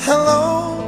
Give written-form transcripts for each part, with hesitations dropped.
Hello.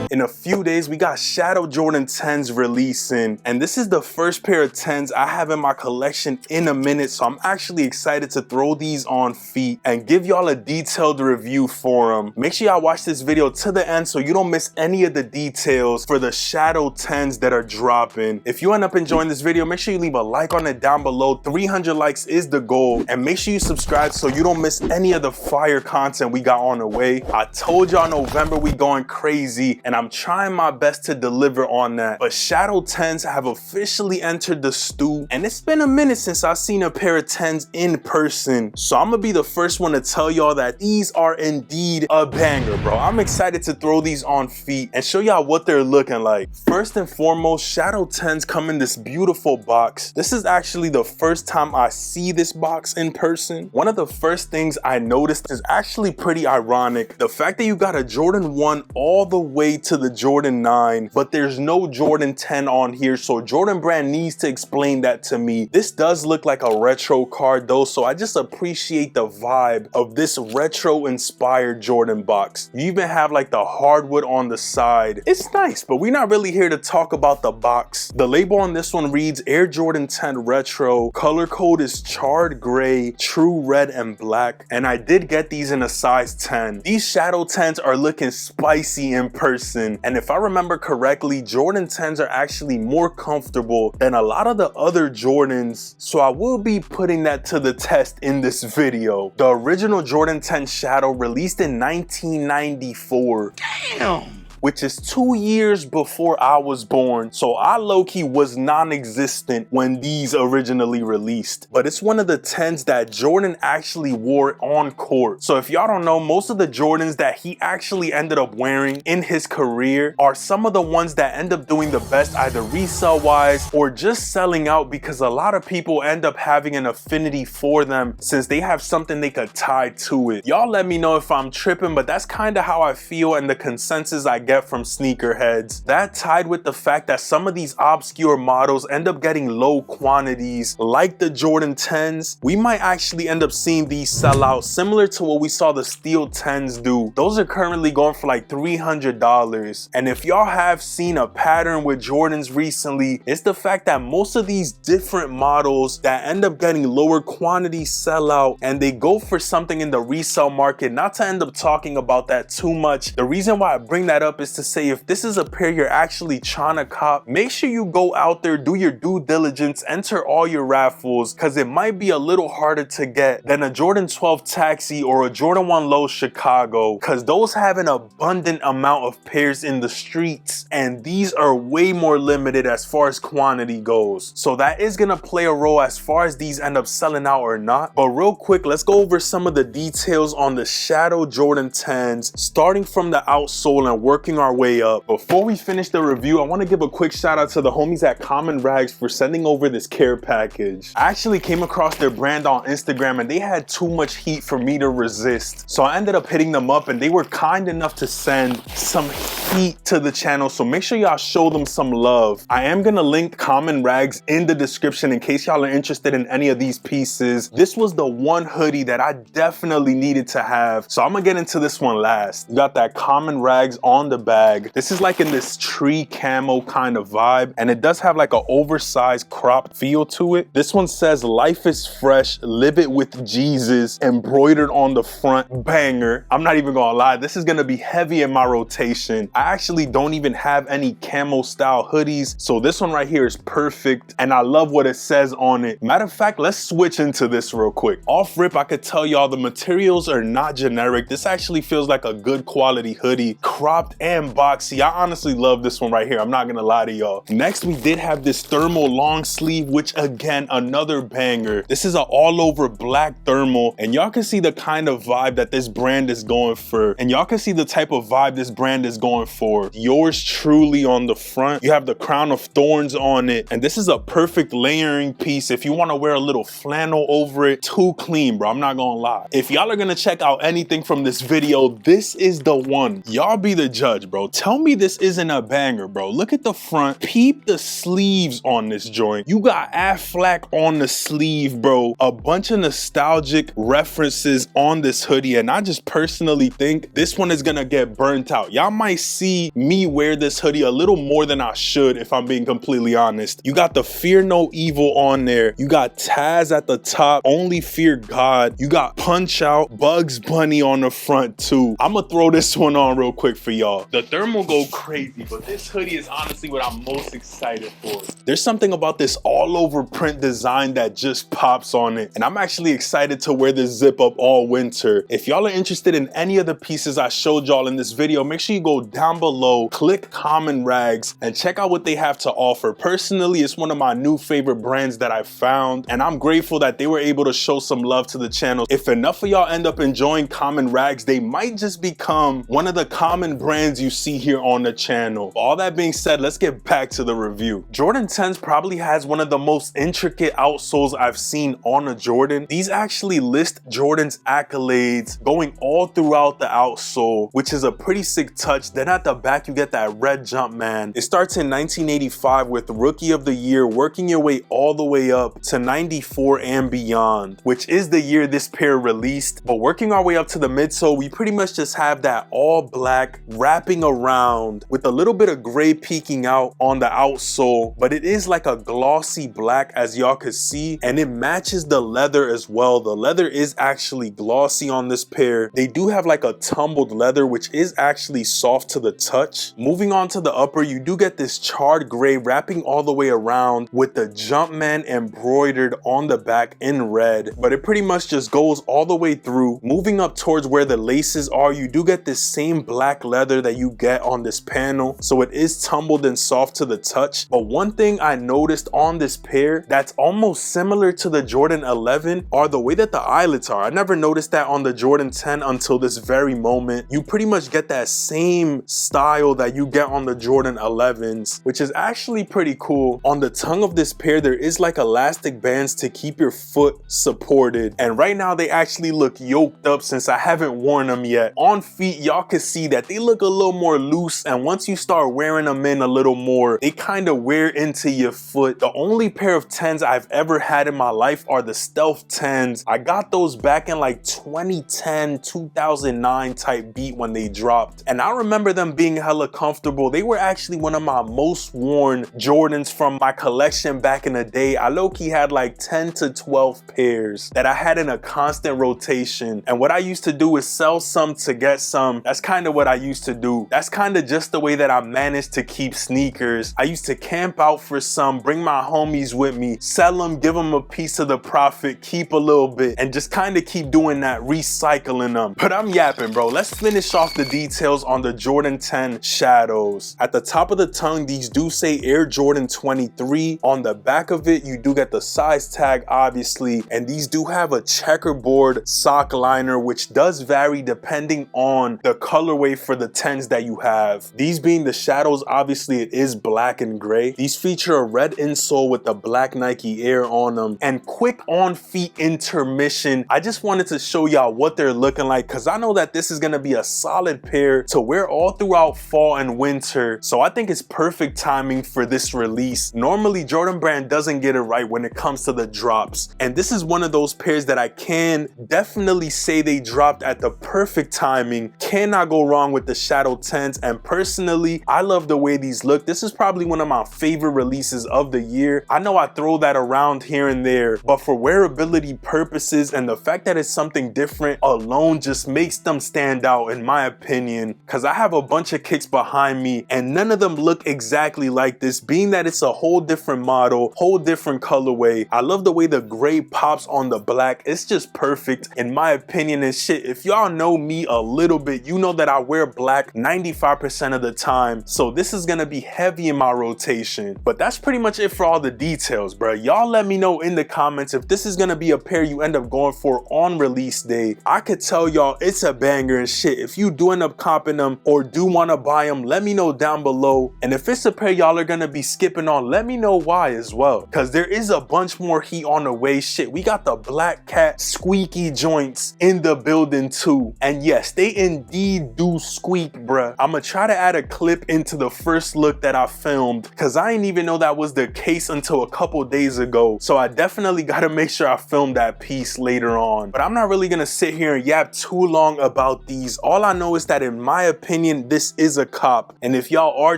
In a few days, we got Shadow Jordan 10s releasing, and this is the first pair of 10s I have in my collection in a minute, so I'm actually excited to throw these on feet and give y'all a detailed review for them. Make sure y'all watch this video to the end so you don't miss any of the details for the Shadow 10s that are dropping. If you end up enjoying this video, make sure you leave a like on it down below. 300 likes is the goal, and make sure you subscribe so you don't miss any of the fire content we got on the way. I told y'all November we going crazy, and I'm trying my best to deliver on that. But Shadow 10s have officially entered the stew, and it's been a minute since I've seen a pair of 10s in person. So I'm gonna be the first one to tell y'all that these are indeed a banger, bro. I'm excited to throw these on feet and show y'all what they're looking like. First and foremost, Shadow 10s come in this beautiful box. This is actually the first time I see this box in person. One of the first things I noticed is actually pretty ironic. The fact that you got a Jordan 1 all the way to the Jordan 9, but there's no Jordan 10 on here, so Jordan Brand needs to explain that to me. This does look like a retro card though, so I just appreciate the vibe of this retro inspired Jordan box. You even have like the hardwood on the side. It's nice, but we're not really here to talk about the box. The label on this one reads Air Jordan 10 Retro. Color code is charred gray, true red and black, and I did get these in a size 10. These Shadow 10s are looking spicy in person. And if I remember correctly, Jordan 10s are actually more comfortable than a lot of the other Jordans, so I will be putting that to the test in this video. The original Jordan 10 Shadow released in 1994. Damn. Which is 2 years before I was born, so I low-key was non-existent when these originally released. But it's one of the 10s that Jordan actually wore on court. So if y'all don't know, most of the Jordans that he actually ended up wearing in his career are some of the ones that end up doing the best either resale-wise or just selling out, because a lot of people end up having an affinity for them since they have something they could tie to it. Y'all let me know if I'm tripping, but that's kind of how I feel and the consensus I get from sneakerheads. That tied with the fact that some of these obscure models end up getting low quantities like the Jordan 10s, we might actually end up seeing these sell out similar to what we saw the Steel 10s do. Those are currently going for like $300. And if y'all have seen a pattern with Jordans recently, it's the fact that most of these different models that end up getting lower quantity sell out, and they go for something in the resale market. Not to end up talking about that too much, the reason why I bring that up is to say, if this is a pair you're actually trying to cop, make sure you go out there, do your due diligence, enter all your raffles, because it might be a little harder to get than a Jordan 12 Taxi or a Jordan 1 Low Chicago, because those have an abundant amount of pairs in the streets, and these are way more limited as far as quantity goes. So that is going to play a role as far as these end up selling out or not. But real quick, let's go over some of the details on the Shadow Jordan 10s, starting from the outsole and working our way up. Before we finish the review, I want to give a quick shout out to the homies at Common Rags for sending over this care package. I actually came across their brand on Instagram and they had too much heat for me to resist, so I ended up hitting them up and they were kind enough to send some heat to the channel, so make sure y'all show them some love. I am gonna link Common Rags in the description in case y'all are interested in any of these pieces. This was the one hoodie that I definitely needed to have, so I'm gonna get into this one last. You got that Common Rags on the bag. This is like in this tree camo kind of vibe, and it does have like an oversized crop feel to it. This one says life is fresh, live it with Jesus, embroidered on the front. Banger. I'm not even gonna lie, this is gonna be heavy in my rotation. I actually don't even have any camo style hoodies, so this one right here is perfect, and I love what it says on it. Matter of fact, let's switch into this real quick. Off rip, I could tell y'all the materials are not generic. This actually feels like a good quality hoodie, cropped and boxy. I honestly love this one right here, I'm not gonna lie to y'all. Next, we did have this thermal long sleeve, which again, another banger. This is an all over black thermal, and y'all can see the kind of vibe that this brand is going for, and y'all can see the type of vibe this brand is going for. Yours truly on the front. You have the crown of thorns on it, and this is a perfect layering piece if you want to wear a little flannel over it. Too clean, bro, I'm not gonna lie. If y'all are gonna check out anything from this video, this is the one. Y'all be the judge, bro. Tell me this isn't a banger, bro. Look at the front. Peep the sleeves on this joint. You got Aflac on the sleeve, bro. A bunch of nostalgic references on this hoodie, and I just personally think this one is gonna get burnt out. Y'all might see me wear this hoodie a little more than I should, if I'm being completely honest. You got the Fear No Evil on there. You got Taz at the top, Only Fear God. You got Punch Out, Bugs Bunny on the front too. I'm gonna throw this one on real quick for y'all. The thermal go crazy, but this hoodie is honestly what I'm most excited for. There's something about this all over print design that just pops on it, and I'm actually excited to wear this zip up all winter. If y'all are interested in any of the pieces I showed y'all in this video, make sure you go down below, click Common Rags, and check out what they have to offer. Personally, it's one of my new favorite brands that I found, and I'm grateful that they were able to show some love to the channel. If enough of y'all end up enjoying Common Rags, they might just become one of the common brands you see here on the channel. All that being said, let's get back to the review. Jordan 10s probably has one of the most intricate outsoles I've seen on a Jordan. These actually list Jordan's accolades going all throughout the outsole, which is a pretty sick touch. Then at the back, you get that red Jumpman. It starts in 1985 with Rookie of the Year, working your way all the way up to 94 and beyond, which is the year this pair released. But working our way up to the midsole, we pretty much just have that all black wrapping around with a little bit of gray peeking out on the outsole, but it is like a glossy black, as y'all could see, and it matches the leather as well. The leather is actually glossy on this pair. They do have like a tumbled leather, which is actually soft to the touch. Moving on to the upper, you do get this charred gray wrapping all the way around with the Jumpman embroidered on the back in red, but it pretty much just goes all the way through. Moving up towards where the laces are, you do get this same black leather that you get on this panel, so it is tumbled and soft to the touch. But one thing I noticed on this pair that's almost similar to the Jordan 11 are the way that the eyelets are. I never noticed that on the Jordan 10 until this very moment. You pretty much get that same style that you get on the Jordan 11s, which is actually pretty cool. On the tongue of this pair, there is like elastic bands to keep your foot supported, and right now they actually look yoked up since I haven't worn them yet. On feet, y'all can see that they look a little more loose, and once you start wearing them in a little more, they kind of wear into your foot. The only pair of 10s I've ever had in my life are the Stealth 10s. I got those back in like 2010, 2009 type beat when they dropped, and I remember them being hella comfortable. They were actually one of my most worn Jordans from my collection back in the day. I low-key had like 10 to 12 pairs that I had in a constant rotation, and what I used to do is sell some to get some. That's kind of what I used to do. That's kind of just the way that I managed to keep sneakers. I used to camp out for some, bring my homies with me, sell them, give them a piece of the profit, keep a little bit, and just kind of keep doing that, recycling them. But I'm yapping, bro. Let's finish off the details on the Jordan 10 shadows. At the top of the tongue, these do say Air Jordan 23. On the back of it, you do get the size tag, obviously, and these do have a checkerboard sock liner, which does vary depending on the colorway for the 10s that you have. These being the shadows, obviously it is black and gray. These feature a red insole with the black Nike Air on them. And quick on feet intermission, I just wanted to show y'all what they're looking like, because I know that this is going to be a solid pair to wear all throughout fall and winter, so I think it's perfect timing for this release. Normally Jordan Brand doesn't get it right when it comes to the drops, and this is one of those pairs that I can definitely say they dropped at the perfect timing. Cannot go wrong with the Shadow 10s, and personally I love the way these look. This is probably one of my favorite releases of the year. I know I throw that around here and there, but for wearability purposes and the fact that it's something different alone just makes them stand out in my opinion, because I have a bunch of kicks behind me and none of them look exactly like this, being that it's a whole different model, whole different colorway. I love the way the gray pops on the black. It's just perfect in my opinion. And shit, if y'all know me a little bit, you know that I wear black 95% of the time, so this is gonna be heavy in my rotation. But that's pretty much it for all the details, bro. Y'all let me know in the comments if this is gonna be a pair you end up going for on release day. I could tell y'all it's a banger, and shit, if you do end up copping them or do want to buy them, let me know down below. And if it's a pair y'all are gonna be skipping on, let me know why as well, because there is a bunch more heat on the way. Shit, we got the Black Cat squeaky joints in the building too, and yes, they indeed do squeak, bruh. I'm gonna try to add a clip into the first look that I filmed, because I didn't even know that was the case until a couple days ago, so I definitely gotta make sure I film that piece later on. But I'm not really gonna sit here and yap too long about these. All I know is that in my opinion, this is a cop, and if y'all are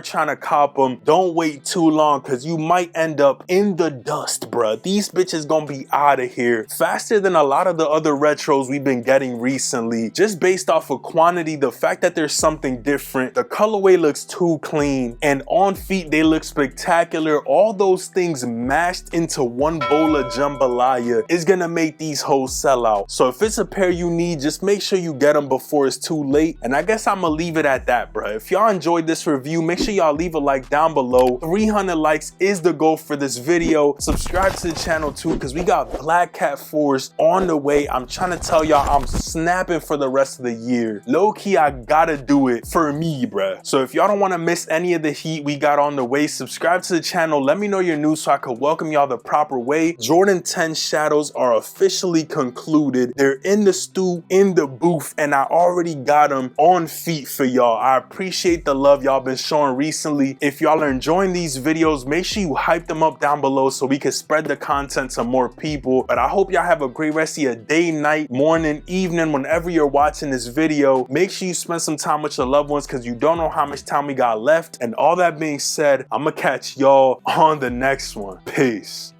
trying to cop them, don't wait too long, because you might end up in the dust, bruh. These bitches gonna be out of here faster than a lot of the other retros we've been getting recently, just based off of quantity, the fact that there's something different, the colorway looks too clean, and on feet they look spectacular. All those things mashed into one bowl of jambalaya is gonna make these hoes sell out. So if it's a pair you need, just make sure you get them before it's too late. And I guess I'm gonna leave it at that, bruh. If y'all enjoyed this review, make sure y'all leave a like down below. 300 likes is the goal for this video. Subscribe to the channel too, because we got Black Cat 4s on the way. I'm trying to tell y'all, I'm snapping for the rest of the year. Low-key, I gotta do it for me, bruh. So if y'all don't want to miss any of the heat we got on the way, subscribe to the channel. Let me know you're new so I could welcome y'all the proper way. Jordan 10 Shadows are officially concluded. They're in the stew, in the booth, and I already got them on feet for y'all. I appreciate the love y'all been showing recently. If y'all are enjoying these videos, make sure you hype them up down below so we can spread the content to more people. But I hope y'all have a great rest of your day, night, morning, evening, whenever you're watching this video. Make sure you spend some time with your loved ones, because you don't know how much time we got left. And all that being said, I'm gonna catch y'all on the next one. Peace.